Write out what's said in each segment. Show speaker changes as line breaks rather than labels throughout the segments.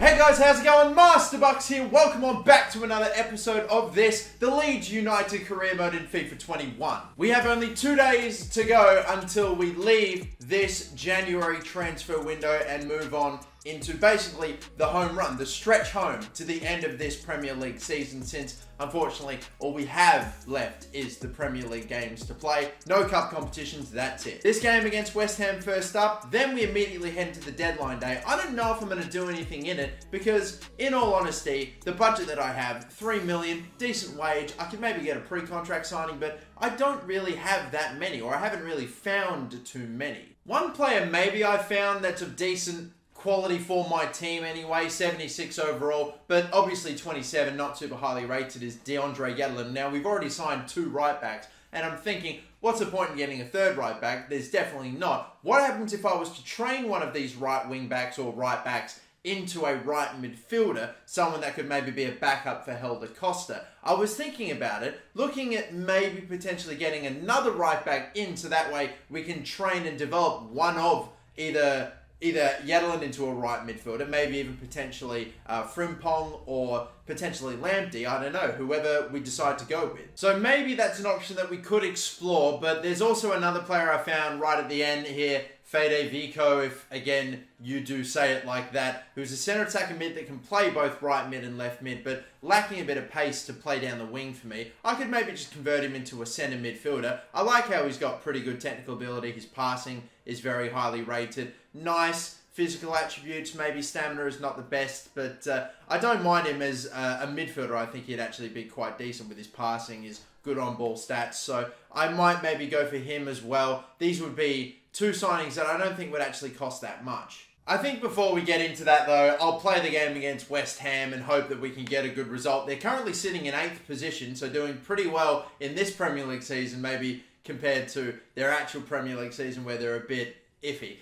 Hey guys, how's it going? MasterBucks here. Welcome on back to another episode of this, the Leeds United career mode in FIFA 21. We have only 2 days to go until we leave this January transfer window and move on into basically the home run, the stretch home to the end of this Premier League season, since unfortunately all we have left is the Premier League games to play. No cup competitions, that's it. This game against West Ham first up, then we immediately head to the deadline day. I don't know if I'm going to do anything in it because, in all honesty, the budget that I have, 3 million, decent wage, I could maybe get a pre-contract signing, but I don't really have that many, or I haven't really found too many. One player maybe I found that's of decent quality for my team anyway, 76 overall, but obviously 27, not super highly rated, is DeAndre Yedlin. Now, we've already signed 2 right backs, and I'm thinking, what's the point in getting a 3rd right back? There's definitely not. What happens if I was to train one of these right wing backs or right backs into a right midfielder, someone that could maybe be a backup for Helder Costa? I was thinking about it, looking at maybe potentially getting another right back in, so that way we can train and develop one of either Yedlin into a right midfielder, maybe even potentially Frimpong or potentially Lamptey, I don't know, whoever we decide to go with. So maybe that's an option that we could explore, but there's also another player I found right at the end here, Fede Vico, if again you do say it like that, who's a centre attacker mid that can play both right mid and left mid, but lacking a bit of pace to play down the wing for me. I could maybe just convert him into a centre midfielder. I like how he's got pretty good technical ability, his passing is very highly rated, nice physical attributes, maybe stamina is not the best, but I don't mind him as a midfielder. I think he'd actually be quite decent with his passing, his good on-ball stats, so I might maybe go for him as well. These would be 2 signings that I don't think would actually cost that much. I think before we get into that though, I'll play the game against West Ham and hope that we can get a good result. They're currently sitting in 8th position, so doing pretty well in this Premier League season, maybe compared to their actual Premier League season where they're a bit iffy.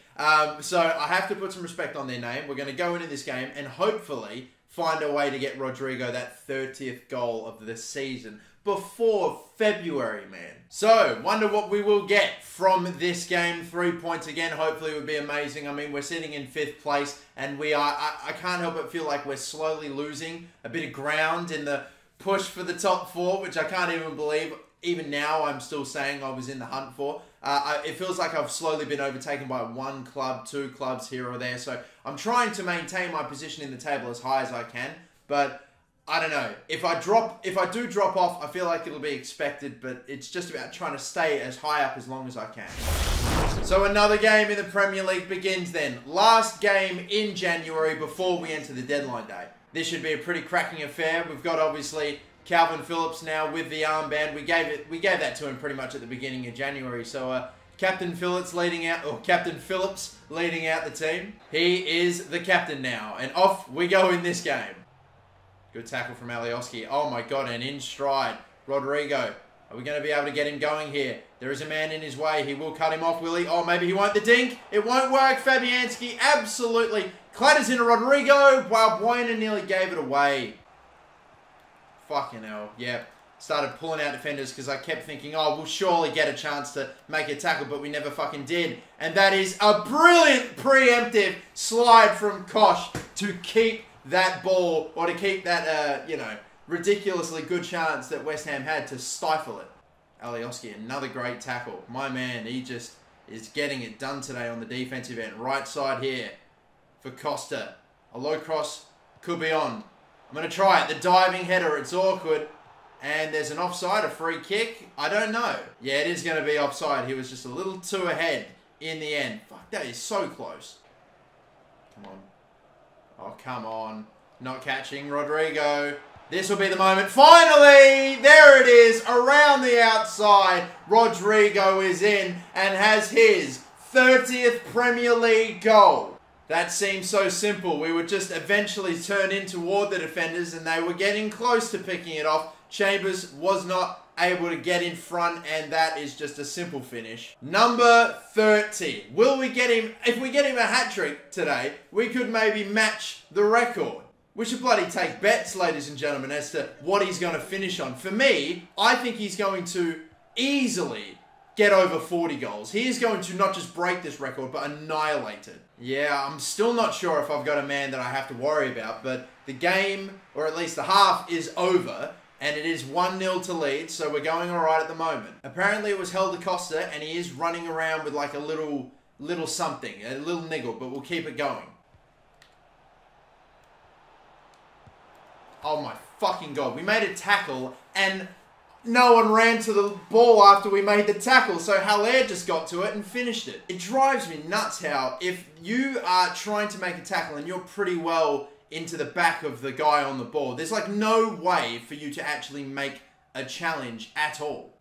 So I have to put some respect on their name. We're going to go into this game and hopefully find a way to get Rodrigo that 30th goal of the season before February, man. So, wonder what we will get from this game. 3 points again, hopefully would be amazing. I mean, we're sitting in 5th place and we are, I can't help but feel like we're slowly losing a bit of ground in the push for the top 4, which I can't even believe. Even now, I'm still saying I was in the hunt for. It feels like I've slowly been overtaken by 1 club, 2 clubs here or there. So I'm trying to maintain my position in the table as high as I can. But I don't know. If I do drop off, I feel like it'll be expected. But it's just about trying to stay as high up as long as I can. So another game in the Premier League begins then. Last game in January before we enter the deadline day. This should be a pretty cracking affair. We've got obviously Calvin Phillips now with the armband. We gave that to him pretty much at the beginning of January. So Captain Phillips leading out the team. He is the captain now, and off we go in this game. Good tackle from Alioski. Oh my god, and in stride, Rodrigo. Are we going to be able to get him going here? There is a man in his way. He will cut him off, will he? Oh, maybe he won't. The dink. It won't work. Fabianski absolutely clatters into Rodrigo. Wow, Buena nearly gave it away. Fucking hell, yeah. Started pulling out defenders because I kept thinking, oh, we'll surely get a chance to make a tackle, but we never fucking did. And that is a brilliant preemptive slide from Kosh to keep that ball, or to keep that, ridiculously good chance that West Ham had to stifle it. Alioski, another great tackle. My man, he just is getting it done today on the defensive end. Right side here for Costa. A low cross could be on. I'm going to try it. The diving header, it's awkward. And there's an offside, a free kick. I don't know. Yeah, it is going to be offside. He was just a little too ahead in the end. Fuck, that is so close. Come on. Oh, come on. Not catching Rodrigo. This will be the moment. Finally! There it is. Around the outside. Rodrigo is in and has his 30th Premier League goal. That seemed so simple. We would just eventually turn in toward the defenders and they were getting close to picking it off. Chambers was not able to get in front, and that is just a simple finish. Number 30. Will we get him? If we get him a hat-trick today, we could maybe match the record. We should bloody take bets, ladies and gentlemen, as to what he's going to finish on. For me, I think he's going to easily get over 40 goals. He is going to not just break this record, but annihilate it. Yeah, I'm still not sure if I've got a man that I have to worry about, but the game, or at least the half, is over, and it is 1-0 to Leeds, so we're going alright at the moment. Apparently it was held to Costa, and he is running around with like a little something, a little niggle, but we'll keep it going. Oh my fucking god, we made a tackle, and no one ran to the ball after we made the tackle, so Haller just got to it and finished it. It drives me nuts how if you are trying to make a tackle and you're pretty well into the back of the guy on the ball, there's like no way for you to actually make a challenge at all.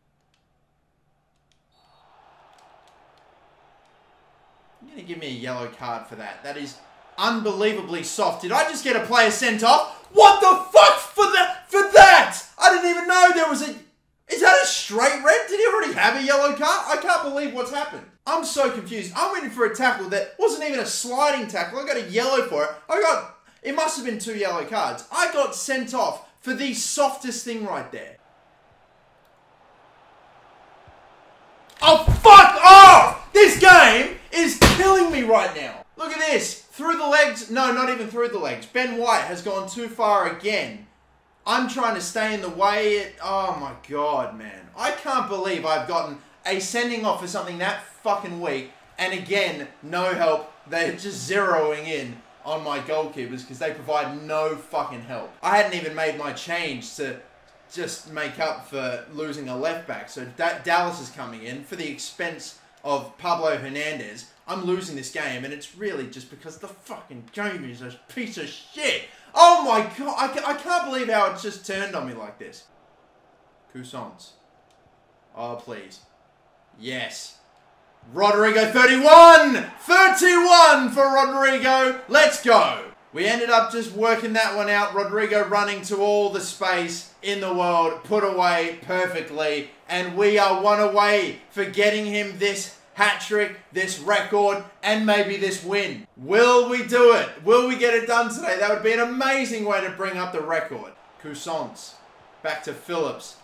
You're going to give me a yellow card for that. That is unbelievably soft. Did I just get a player sent off? What the fuck for that? I didn't even know there was a... Is that a straight red? Did he already have a yellow card? I can't believe what's happened. I'm so confused. I'm waiting for a tackle that wasn't even a sliding tackle. I got a yellow for it. It must have been 2 yellow cards. I got sent off for the softest thing right there. Oh, fuck off! This game is killing me right now. Look at this. Through the legs. No, not even through the legs. Ben White has gone too far again. I'm trying to stay in the way. Oh my god, man. I can't believe I've gotten a sending off for something that fucking weak. And again, no help. They're just zeroing in on my goalkeepers because they provide no fucking help. I hadn't even made my change to just make up for losing a left back. So Dallas is coming in for the expense of Pablo Hernandez. I'm losing this game, and it's really just because the fucking game is a piece of shit. Oh my god, I can't believe how it just turned on me like this. Cousins. Oh, please. Yes. Rodrigo, 31! 31 for Rodrigo. Let's go. We ended up just working that one out. Rodrigo running to all the space in the world, put away perfectly, and we are 1 away for getting him this hat-trick, this record, and maybe this win. Will we do it? Will we get it done today? That would be an amazing way to bring up the record. Cousins. Back to Phillips.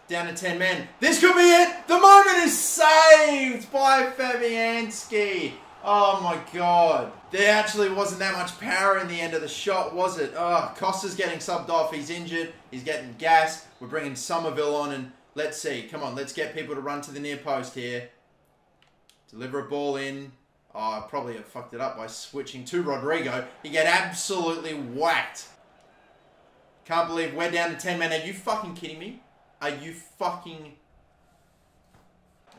Down to 10 men. This could be it! The moment is saved by Fabianski. Oh my god. There actually wasn't that much power in the end of the shot, was it? Oh, Costa's getting subbed off. He's injured. He's getting gas. We're bringing Somerville on, and let's see. Come on, let's get people to run to the near post here. Deliver a ball in. Oh, I probably have fucked it up by switching to Rodrigo. He get absolutely whacked. Can't believe we're down to 10 men. Are you fucking kidding me? Are you fucking...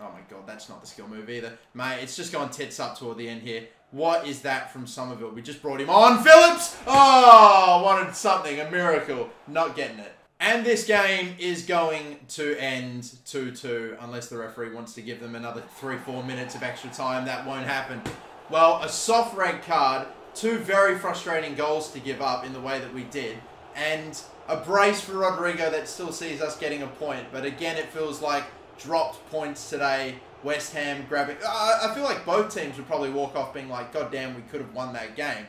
Oh my god, that's not the skill move either. Mate, it's just gone tits up toward the end here. What is that from Somerville? We just brought him on. Phillips! Oh, wanted something. A miracle. Not getting it. And this game is going to end 2-2 unless the referee wants to give them another 3-4 minutes of extra time. That won't happen. Well, a soft red card, 2 very frustrating goals to give up in the way that we did, and a brace for Rodrigo that still sees us getting a point. But again, it feels like dropped points today. West Ham grabbing... I feel like both teams would probably walk off being like, God damn, we could have won that game.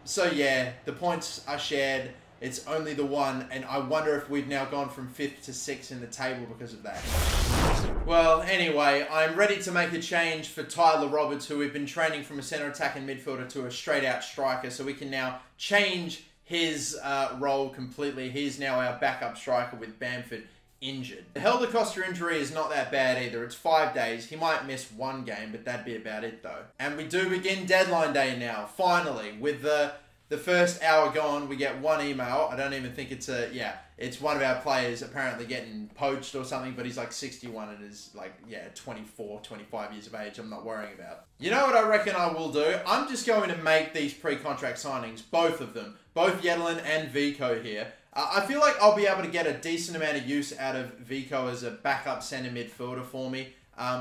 So yeah, the points are shared. It's only the 1, and I wonder if we've now gone from 5th to 6th in the table because of that. Well, anyway, I'm ready to make a change for Tyler Roberts, who we've been training from a centre attacking midfielder to a straight-out striker, so we can now change his role completely. He's now our backup striker with Bamford injured. The Helder Costa injury is not that bad either. It's 5 days. He might miss 1 game, but that'd be about it, though. And we do begin deadline day now, finally, with the first hour gone. We get 1 email. I don't even think it's a... Yeah, it's one of our players apparently getting poached or something, but he's like 61 and is like, yeah, 24, 25 years of age. I'm not worrying about. You know what I reckon I will do? I'm just going to make these pre-contract signings, both of them. Both Yedlin and Vico here. I feel like I'll be able to get a decent amount of use out of Vico as a backup centre midfielder for me.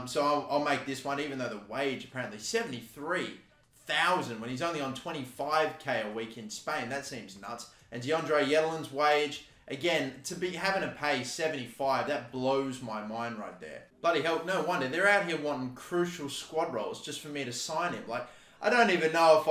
So I'll make this one, even though the wage apparently 73,000 when he's only on 25k a week in Spain. That seems nuts. And DeAndre Yedlin's wage, again, to be having to pay 75, that blows my mind right there. Bloody hell, no wonder. They're out here wanting crucial squad roles just for me to sign him. Like, I don't even know if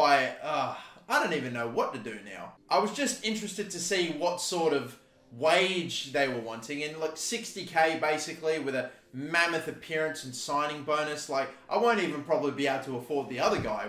I don't even know what to do now. I was just interested to see what sort of wage they were wanting, and like 60k basically with a mammoth appearance and signing bonus. Like, I won't even probably be able to afford the other guy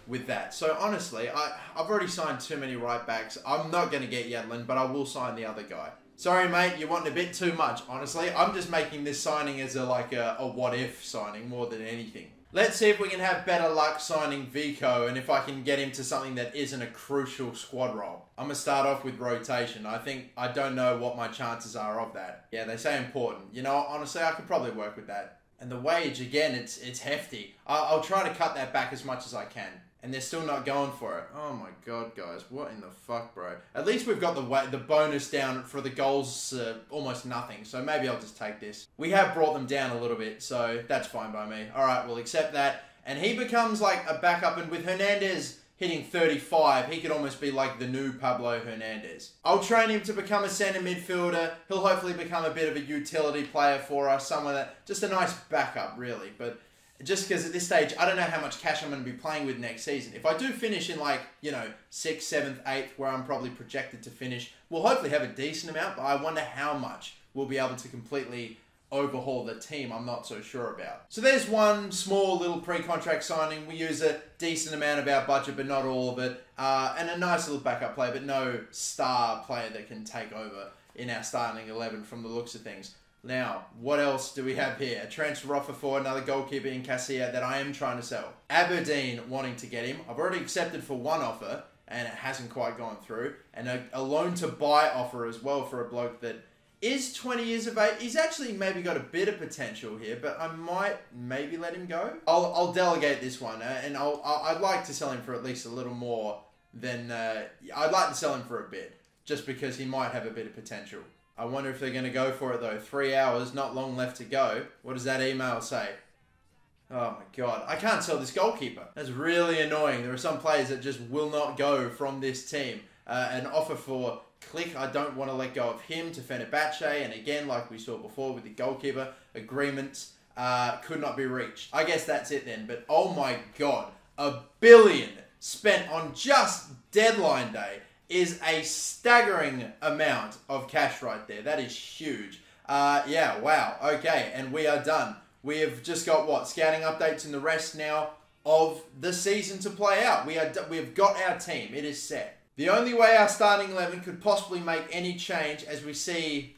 with that. So honestly, I've already signed too many right backs. I'm not going to get Yedlin, but I will sign the other guy. Sorry, mate, you're wanting a bit too much, honestly. I'm just making this signing as a what-if signing more than anything. Let's see if we can have better luck signing Vico and if I can get him to something that isn't a crucial squad role. I'm going to start off with rotation. I don't know what my chances are of that. Yeah, they say important. You know, honestly, I could probably work with that. And the wage, again, it's hefty. I'll try to cut that back as much as I can. And they're still not going for it. Oh my god, guys. What in the fuck, bro? At least we've got the bonus down for the goals, almost nothing. So maybe I'll just take this. We have brought them down a little bit, so that's fine by me. Alright, we'll accept that. And he becomes like a backup, and with Hernandez hitting 35, he could almost be like the new Pablo Hernandez. I'll train him to become a centre midfielder. He'll hopefully become a bit of a utility player for us. Someone that, just a nice backup, really. But just because at this stage, I don't know how much cash I'm going to be playing with next season. If I do finish in 6th, 7th, 8th, where I'm probably projected to finish, we'll hopefully have a decent amount, but I wonder how much we'll be able to completely overhaul the team. I'm not so sure about. So there's one small little pre-contract signing. We use a decent amount of our budget, but not all of it. And a nice little backup player, but no star player that can take over in our starting 11 from the looks of things. Now, what else do we have here? A transfer offer for another goalkeeper in Casilla that I am trying to sell. Aberdeen wanting to get him. I've already accepted for one offer, and it hasn't quite gone through. And a loan to buy offer as well for a bloke that is 20 years of age. He's actually maybe got a bit of potential here, but I might maybe let him go. I'll delegate this one, and I'd like to sell him for at least a little more than... I'd like to sell him for a bit, just because he might have a bit of potential. I wonder if they're going to go for it, though. 3 hours, not long left to go. What does that email say? Oh, my God. I can't sell this goalkeeper. That's really annoying. There are some players that just will not go from this team. An offer for Click, I don't want to let go of him, to Fenerbahce. And again, like we saw before with the goalkeeper, agreements could not be reached. I guess that's it then. But, oh, my God. $1 billion spent on just deadline day is a staggering amount of cash right there. That is huge. Yeah, wow. Okay, and we are done. We have just got, what, scouting updates and the rest now of the season to play out. We've got our team. It is set. The only way our starting 11 could possibly make any change, as we see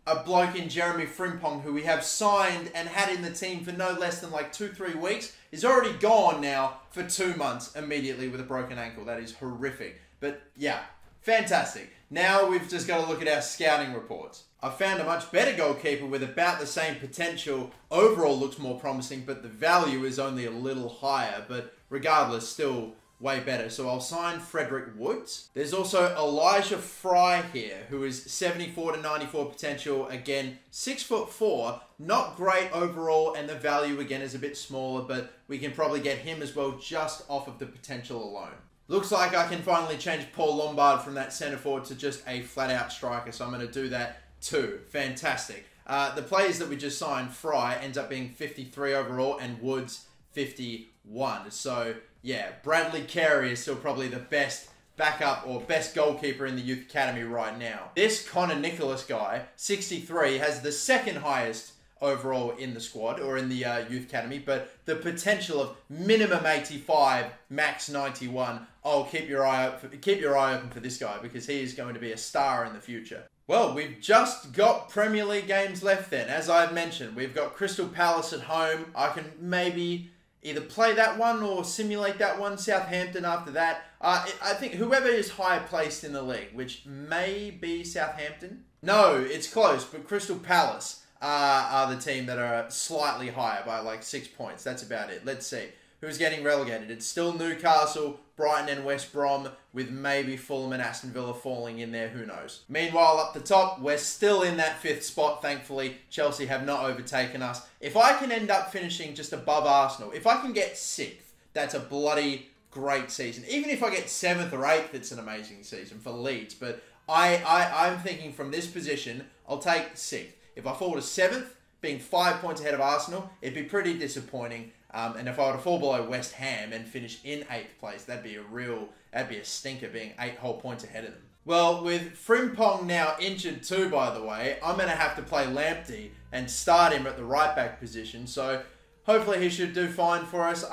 a bloke in Jeremy Frimpong, who we have signed and had in the team for no less than 2-3 weeks, is already gone now for 2 months immediately with a broken ankle. That is horrific. But yeah, fantastic. Now we've just got to look at our scouting reports. I found a much better goalkeeper with about the same potential. Overall looks more promising, but the value is only a little higher. But regardless, still way better. So I'll sign Frederick Woods. There's also Elijah Frye here, who is 74 to 94 potential. Again, 6'4", not great overall, and the value again is a bit smaller, but we can probably get him as well just off of the potential alone. Looks like I can finally change Paul Lombard from that centre forward to just a flat-out striker, so I'm going to do that too. Fantastic. The players that we just signed, Frye, ends up being 53 overall, and Woods, 51. So, yeah, Bradley Carey is still probably the best backup or best goalkeeper in the youth academy right now. This Connor Nicholas guy, 63, has the second highest overall in the squad or in the youth academy, but the potential of minimum 85, max 91. Oh, keep your eye open for this guy, because he is going to be a star in the future. Well, we've just got Premier League games left then. As I've mentioned, we've got Crystal Palace at home. I can maybe either play that one or simulate that one. Southampton after that. I think whoever is higher placed in the league, which may be Southampton. No, it's close, but Crystal Palace are the team that are slightly higher by 6 points. That's about it. Let's see. Who's getting relegated? It's still Newcastle, Brighton and West Brom, with maybe Fulham and Aston Villa falling in there. Who knows? Meanwhile, up the top, we're still in that 5th spot, thankfully. Chelsea have not overtaken us. If I can end up finishing just above Arsenal, if I can get 6th, that's a bloody great season. Even if I get 7th or 8th, it's an amazing season for Leeds. But I'm thinking from this position, I'll take 6th. If I fall to 7th, being 5 points ahead of Arsenal, it'd be pretty disappointing. And if I were to fall below West Ham and finish in 8th place, that'd be a stinker, being 8 whole points ahead of them. Well, with Frimpong now injured too, by the way, I'm going to have to play Lamptey and start him at the right back position. So hopefully he should do fine for us.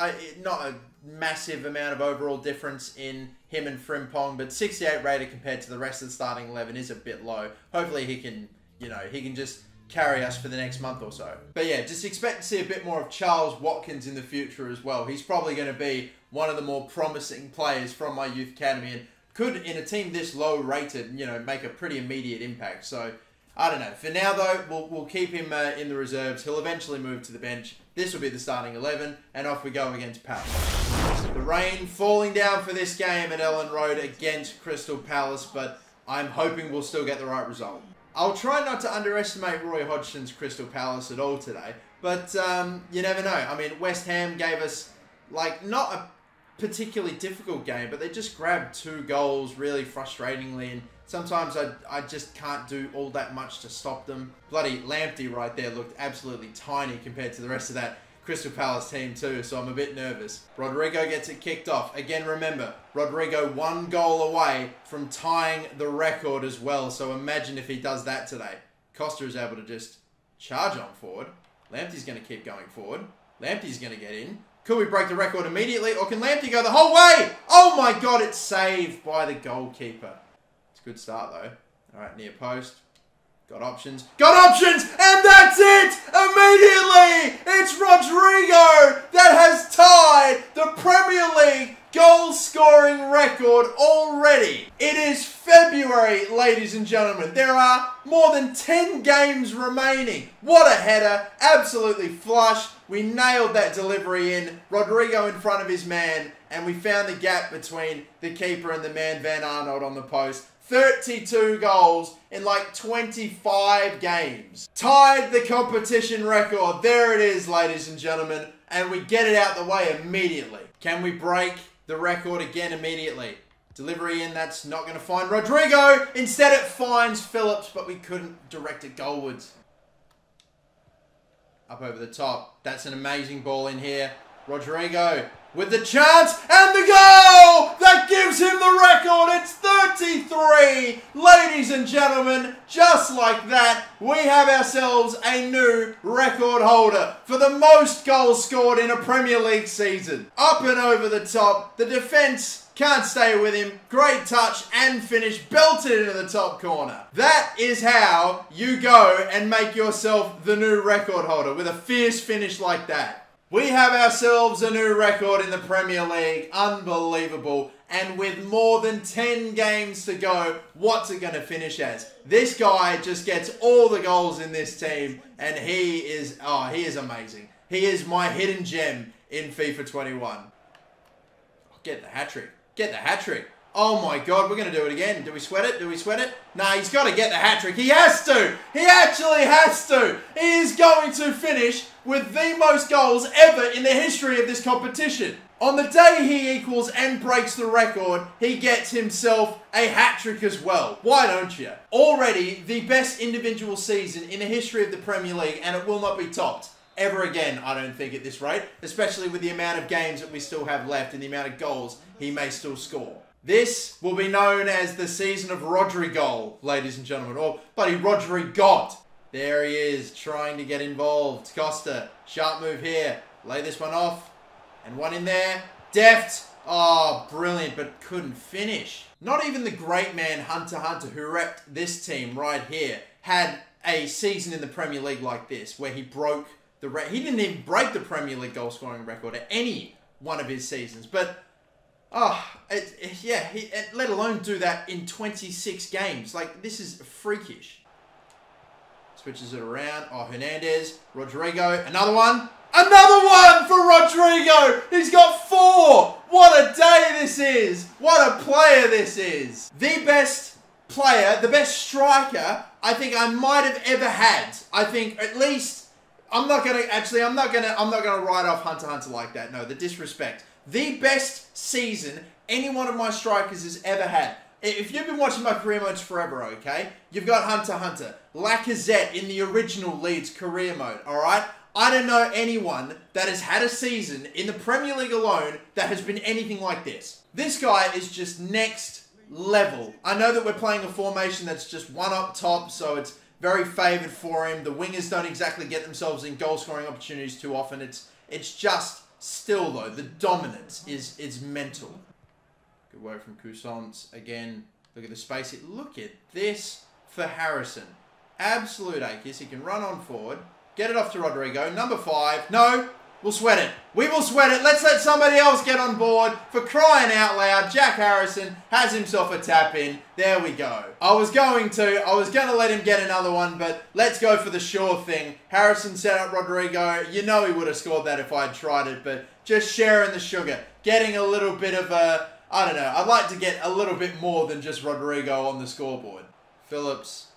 Not a massive amount of overall difference in him and Frimpong, but 68 rated compared to the rest of the starting 11 is a bit low. Hopefully he can, he can just carry us for the next month or so. But yeah, just expect to see a bit more of Charles Watkins in the future as well. He's probably going to be one of the more promising players from my youth academy and could, in a team this low rated, make a pretty immediate impact. So I don't know. For now though, we'll keep him in the reserves. He'll eventually move to the bench. This will be the starting 11, and off we go against Palace. The rain falling down for this game at Ellen Road against Crystal Palace, but I'm hoping we'll still get the right result. I'll try not to underestimate Roy Hodgson's Crystal Palace at all today, but you never know. I mean, West Ham gave us, not a particularly difficult game, but they just grabbed 2 goals really frustratingly, and sometimes I just can't do all that much to stop them. Bloody Lamptey right there looked absolutely tiny compared to the rest of that Crystal Palace team too, so I'm a bit nervous. Rodrigo gets it kicked off. Again, remember, Rodrigo 1 goal away from tying the record as well, so imagine if he does that today. Costa is able to just charge on forward. Lamptey's going to keep going forward. Lamptey's going to get in. Could we break the record immediately, or can Lamptey go the whole way? Oh my god, it's saved by the goalkeeper. It's a good start though. Alright, near post. Got options. Got options! And that's it! Immediately! It's Rodrigo that has tied the Premier League goal scoring record already. It is February, ladies and gentlemen. There are more than 10 games remaining. What a header. Absolutely flush. We nailed that delivery in. Rodrigo in front of his man. And we found the gap between the keeper and the man, Van Arnold, on the post. 32 goals in 25 games. Tied the competition record. There it is, ladies and gentlemen. And we get it out the way immediately. Can we break the record again immediately? Delivery in, that's not going to find Rodrigo. Instead it finds Phillips, but we couldn't direct it goalwards. Up over the top. That's an amazing ball in here. Rodrigo with the chance and the goal! That gives him the record. It's 33. Ladies and gentlemen, just like that, we have ourselves a new record holder for the most goals scored in a Premier League season. Up and over the top. The defence can't stay with him. Great touch and finish. Belted into the top corner. That is how you go and make yourself the new record holder, with a fierce finish like that. We have ourselves a new record in the Premier League. Unbelievable. And with more than 10 games to go, what's it going to finish as? This guy just gets all the goals in this team, and he is amazing. He is my hidden gem in FIFA 21. Get the hat-trick. Get the hat-trick. Oh my god, we're going to do it again. Do we sweat it? Do we sweat it? Nah, he's got to get the hat-trick. He has to. He actually has to. He is going to finish with the most goals ever in the history of this competition. On the day he equals and breaks the record, he gets himself a hat-trick as well. Why don't you? Already the best individual season in the history of the Premier League, and it will not be topped ever again, I don't think, at this rate, especially with the amount of games that we still have left and the amount of goals he may still score. This will be known as the season of Rodrigo, ladies and gentlemen, or bloody Rodrigot. There he is, trying to get involved. Costa, sharp move here. Lay this one off. And one in there. Deft. Oh, brilliant, but couldn't finish. Not even the great man Hunter, who repped this team right here, had a season in the Premier League like this, where he broke the he didn't even break the Premier League goal scoring record at any one of his seasons. But let alone do that in 26 games. This is freakish. Switches it around. Oh, Hernandez, Rodrigo, another one. Another one for Rodrigo. He's got 4. What a day this is. What a player this is. The best player, the best striker I think I might have ever had. I think at least, I'm not gonna write off Hunter like that. No, the disrespect. The best season any one of my strikers has ever had. If you've been watching my career modes forever, okay, you've got Hunter, Lacazette in the original Leeds career mode, alright? I don't know anyone that has had a season in the Premier League alone that has been anything like this. This guy is just next level. I know that we're playing a formation that's just one up top, so it's very favoured for him. The wingers don't exactly get themselves in goal-scoring opportunities too often. It's just still, though, the dominance is mental. Good work from Cousins. Again, look at the space. Look at this for Harrison. Absolute ace. He can run on forward. Get it off to Rodrigo. Number 5. No, we'll sweat it. We will sweat it. Let's let somebody else get on board. For crying out loud, Jack Harrison has himself a tap in. There we go. I was going to let him get another one, but let's go for the sure thing. Harrison set up Rodrigo. You know he would have scored that if I had tried it, but just sharing the sugar. Getting a little bit of a, I don't know. I'd like to get a little bit more than just Rodrigo on the scoreboard. Phillips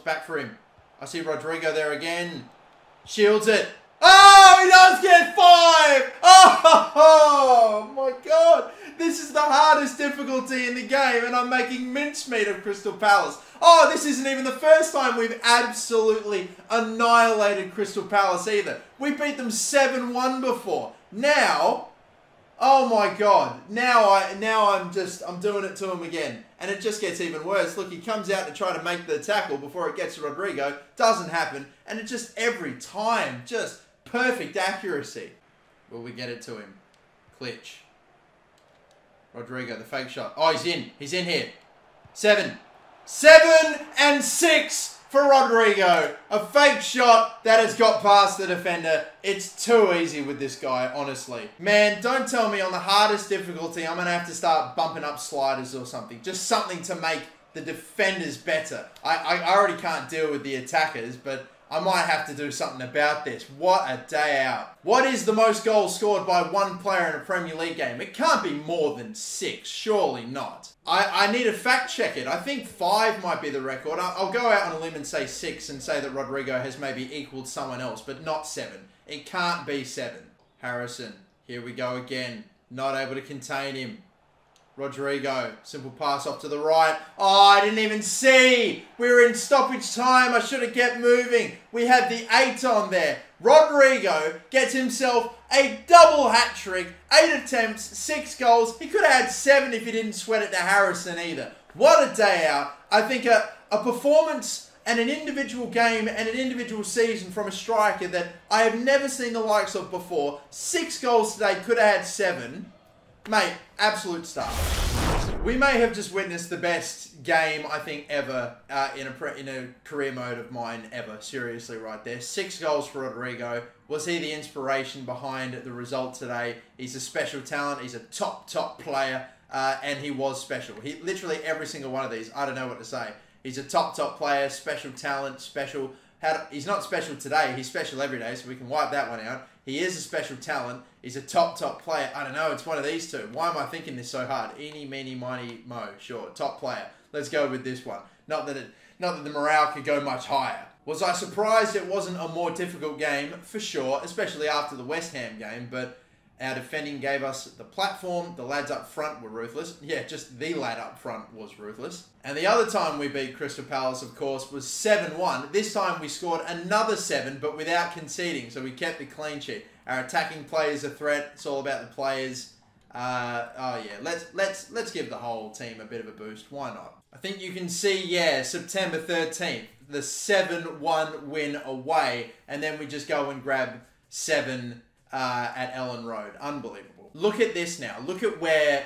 back for him. I see Rodrigo there again. Shields it. Oh, he does get 5! Oh my God. This is the hardest difficulty in the game, and I'm making mincemeat of Crystal Palace. Oh, this isn't even the first time we've absolutely annihilated Crystal Palace either. We beat them 7-1 before. Now, oh my God. Now I'm doing it to him again. And it just gets even worse. Look, he comes out to try to make the tackle before it gets to Rodrigo. Doesn't happen. And it just every time, just perfect accuracy. Will we get it to him? Klitsch. Rodrigo, the fake shot. Oh, he's in. He's in here. 7 and 6 for Rodrigo. A fake shot that has got past the defender. It's too easy with this guy, honestly. Man, don't tell me on the hardest difficulty I'm going to have to start bumping up sliders or something. Just something to make the defenders better. I already can't deal with the attackers, but I might have to do something about this. What a day out. What is the most goals scored by one player in a Premier League game? It can't be more than 6. Surely not. I need to fact check it. I think 5 might be the record. I'll go out on a limb and say 6 and say that Rodrigo has maybe equaled someone else, but not 7. It can't be 7. Harrison, here we go again. Not able to contain him. Rodrigo, simple pass off to the right. Oh, I didn't even see. We were in stoppage time. I should have kept moving. We had the 8 on there. Rodrigo gets himself a double hat-trick. 8 attempts, 6 goals. He could have had 7 if he didn't sweat it to Harrison either. What a day out. I think a performance and an individual game and an individual season from a striker that I have never seen the likes of before. 6 goals today, could have had 7. Mate, absolute star. We may have just witnessed the best game, I think, ever in a career mode of mine ever. Seriously, right there. 6 goals for Rodrigo. Was he the inspiration behind the result today? He's a special talent. He's a top player. And he was special. He literally every single one of these. I don't know what to say. He's a top player, special talent, special. He's not special today. He's special every day, so we can wipe that one out. He is a special talent. He's a top player. I don't know. It's one of these two. Why am I thinking this so hard? Eeny, meeny, miny, mo. Sure, top player. Let's go with this one. Not that the morale could go much higher. Was I surprised it wasn't a more difficult game? For sure, especially after the West Ham game, but our defending gave us the platform. The lads up front were ruthless. Yeah, just the lad up front was ruthless. And the other time we beat Crystal Palace, of course, was 7-1. This time we scored another 7, but without conceding. So we kept the clean sheet. Our attacking play is a threat. It's all about the players. Oh yeah, let's give the whole team a bit of a boost. Why not? I think you can see, yeah, September 13th, the 7-1 win away, and then we just go and grab 7 at Ellen Road. Unbelievable. Look at this now. Look at where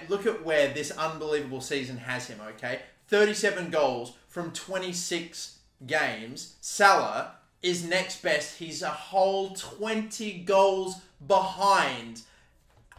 this unbelievable season has him, okay? 37 goals from 26 games. Salah is next best. He's a whole 20 goals behind.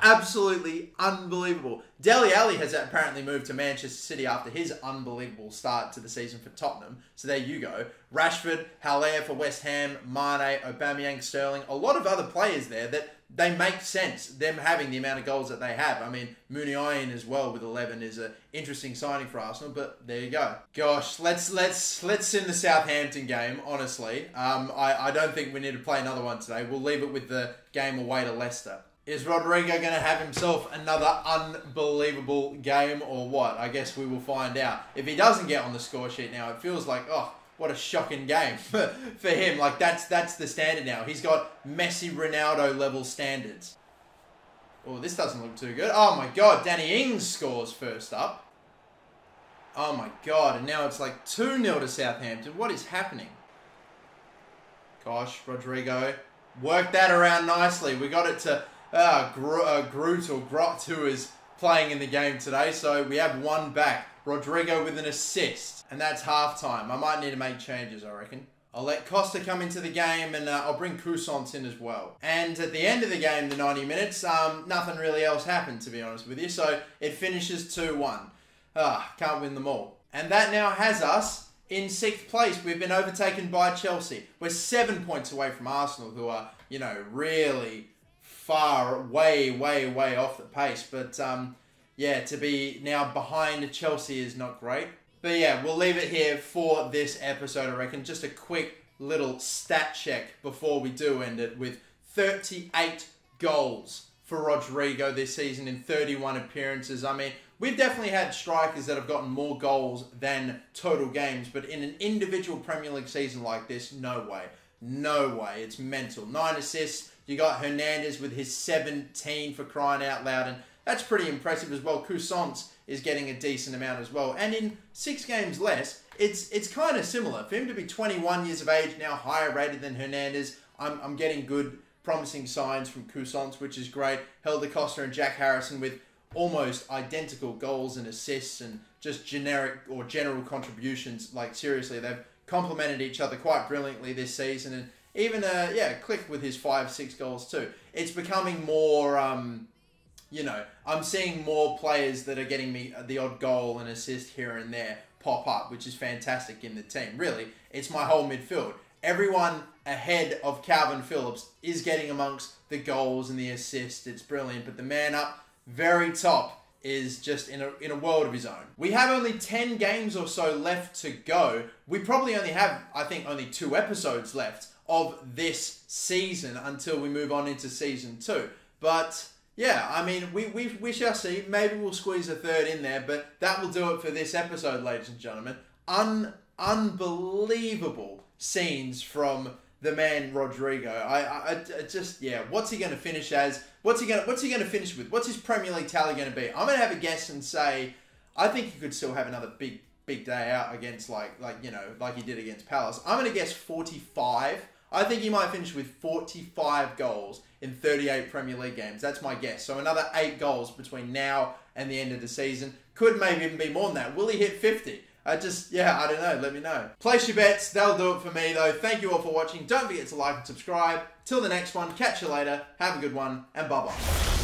Absolutely unbelievable. Dele Alli has apparently moved to Manchester City after his unbelievable start to the season for Tottenham. So there you go. Rashford, Haller for West Ham, Mane, Aubameyang, Sterling. A lot of other players there that they make sense, them having the amount of goals that they have. I mean, Muniain as well with 11 is an interesting signing for Arsenal, but there you go. Gosh, let's send the Southampton game, honestly. I don't think we need to play another one today. We'll leave it with the game away to Leicester. Is Rodrigo going to have himself another unbelievable game or what? I guess we will find out. If he doesn't get on the score sheet now, it feels like, oh, what a shocking game for him. Like, that's the standard now. He's got Messi, Ronaldo level standards. Oh, this doesn't look too good. Oh my God, Danny Ings scores first up. Oh my God, and now it's like 2-0 to Southampton. What is happening? Gosh, Rodrigo worked that around nicely. We got it to Groot or Grot, who is playing in the game today. So we have one back. Rodrigo with an assist. And that's halftime. I might need to make changes, I reckon. I'll let Costa come into the game, and I'll bring Cousins in as well. And at the end of the game, the 90 minutes, nothing really else happened, to be honest with you. So it finishes 2-1. Can't win them all. And that now has us in 6th place. We've been overtaken by Chelsea. We're 7 points away from Arsenal, who are, you know, really far, way off the pace. But, yeah, to be now behind Chelsea is not great. But yeah, we'll leave it here for this episode, I reckon. Just a quick little stat check before we do end it, with 38 goals for Rodrigo this season in 31 appearances. I mean, we've definitely had strikers that have gotten more goals than total games, but in an individual Premier League season like this, no way. No way. It's mental. 9 assists. You got Hernandez with his 17 for crying out loud, and that's pretty impressive as well. Cousins is getting a decent amount as well. And in 6 games less, it's kind of similar. For him to be 21 years of age, now higher rated than Hernandez, I'm getting good, promising signs from Cousins, which is great. Helder Costa and Jack Harrison with almost identical goals and assists and just generic or general contributions. Like, seriously, they've complemented each other quite brilliantly this season. And even, Click with his 5-6 goals too. It's becoming more... you know, I'm seeing more players that are getting me the odd goal and assist here and there pop up, which is fantastic in the team. Really, it's my whole midfield. Everyone ahead of Calvin Phillips is getting amongst the goals and the assists. It's brilliant. But the man up very top is just in a world of his own. We have only 10 games or so left to go. We probably only have, I think, only 2 episodes left of this season until we move on into season 2. But... yeah, I mean, we shall see. Maybe we'll squeeze a 3rd in there, but that will do it for this episode, ladies and gentlemen. Unbelievable scenes from the man Rodrigo. I just, yeah, what's he going to finish as? What's he going to finish with? What's his Premier League tally going to be? I'm going to have a guess and say, I think he could still have another big day out against, like he did against Palace. I'm going to guess 45. I think he might finish with 45 goals in 38 Premier League games. That's my guess. So another 8 goals between now and the end of the season. Could maybe even be more than that. Will he hit 50? I don't know. Let me know. Place your bets. That'll do it for me, though. Thank you all for watching. Don't forget to like and subscribe. Till the next one, catch you later. Have a good one, and bye-bye.